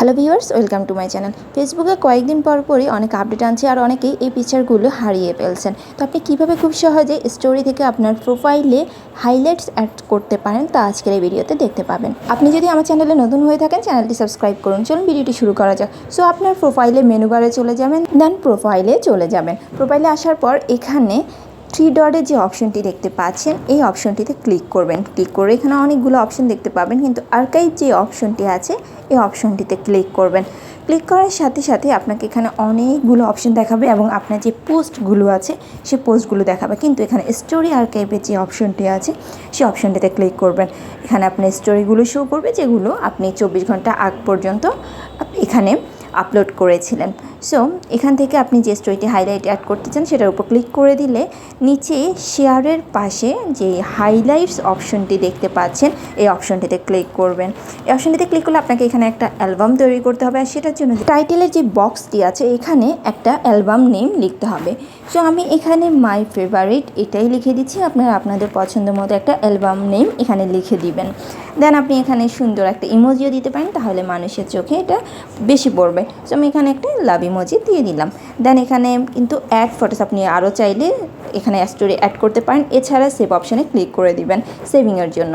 Hello viewers, welcome to my channel. ফেসবুকে কয়েকদিন পরই অনেক আপডেট আনছে আর অনেকেই এই পিকচারগুলো হারিয়ে ফেলছেন। তো আপনি কীভাবে খুব সহজে স্টোরি থেকে আপনার প্রোফাইলে হাইলাইটস অ্যাড করতে পারেন তা আজকের এই ভিডিওতে দেখতে পাবেন। আপনি যদি আমার চ্যানেলে নতুন হয়ে থাকেন, চ্যানেলটি সাবস্ক্রাইব করুন। চলুন ভিডিওটি শুরু করা যাক। সো আপনার প্রোফাইলে মেনু বারে চলে যাবেন, দেন প্রোফাইলে চলে যাবেন। প্রোফাইলে আসার পর এখানে থ্রি ডটের যে অপশনটি দেখতে পাচ্ছেন এই অপশনটিতে ক্লিক করবেন। ক্লিক করে এখানে অনেকগুলো অপশন দেখতে পাবেন, কিন্তু আর্কাইভ যে অপশনটি আছে এই অপশনটিতে ক্লিক করবেন। ক্লিক করার সাথে সাথে আপনাকে এখানে অনেকগুলো অপশন দেখাবে এবং আপনার যে পোস্টগুলো আছে সেই পোস্টগুলো দেখাবে, কিন্তু এখানে স্টোরি আর্কাইভের যে অপশনটি আছে সেই অপশনটিতে ক্লিক করবেন। এখানে আপনার স্টোরিগুলো শো করবে যেগুলো আপনি 24 ঘন্টা আগ পর্যন্ত এখানে আপলোড করেছিলেন। সো এখান থেকে আপনি যে স্টোরিটি হাইলাইট অ্যাড করতে চান সেটার উপর ক্লিক করে দিলে নিচে শেয়ারের পাশে যে হাইলাইটস অপশনটি দেখতে পাচ্ছেন এই অপশনটিতে ক্লিক করবেন। এই অপশনটিতে ক্লিক করলে আপনাকে এখানে একটা অ্যালবাম তৈরি করতে হবে, আর সেটার জন্য টাইটেলের যে বক্সটি আছে এখানে একটা অ্যালবাম নেম লিখতে হবে। সো আমি এখানে মাই ফেভারিট এটাই লিখে দিচ্ছি। আপনারা আপনাদের পছন্দ মতো একটা অ্যালবাম নেম এখানে লিখে দিবেন। দেন আপনি এখানে সুন্দর একটা ইমোজিও দিতে পারেন, তাহলে মানুষের চোখে এটা বেশি পড়বে। সো আমি এখানে একটা লাভ ইমোজি দিয়ে দিলাম। দেন এখানে কিন্তু অ্যাড ফটোস আপনি আরও চাইলে এখানে স্টোরি অ্যাড করতে পারেন। এছাড়া সেভ অপশানে ক্লিক করে দিবেন সেভিংয়ের জন্য।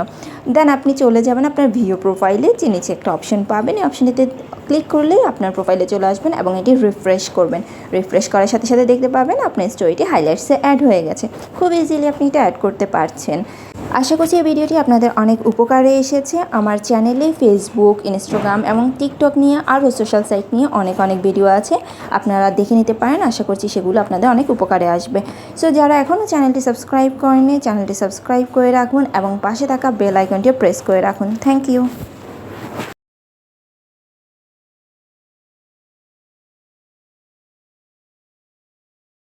দেন আপনি চলে যাবেন আপনার ভিউ প্রোফাইলে, যে নিচে একটা অপশন পাবেন এই অপশনটিতে ক্লিক করলে আপনার প্রোফাইলে চলে আসবেন এবং এটি রিফ্রেশ করবেন। রিফ্রেশ করার সাথে সাথে দেখতে পাবেন আপনার স্টোরিটি হাইলাইটসে অ্যাড হয়ে গেছে। খুব ইজিলি আপনি এটা অ্যাড করতে পারছেন। আশা করছি এই ভিডিওটি আপনাদের অনেক উপকারে এসেছে। আমার চ্যানেলে ফেসবুক, ইনস্টাগ্রাম এবং টিকটক নিয়ে আরও সোশ্যাল সাইট নিয়ে অনেক ভিডিও আছে, আপনারা দেখে নিতে পারেন। আশা করছি সেগুলো আপনাদের অনেক উপকারে আসবে। সো যারা এখনও চ্যানেলটি সাবস্ক্রাইব করেনি, চ্যানেলটি সাবস্ক্রাইব করে রাখুন এবং পাশে থাকা বেল আইকনটিও প্রেস করে রাখুন। Thank you.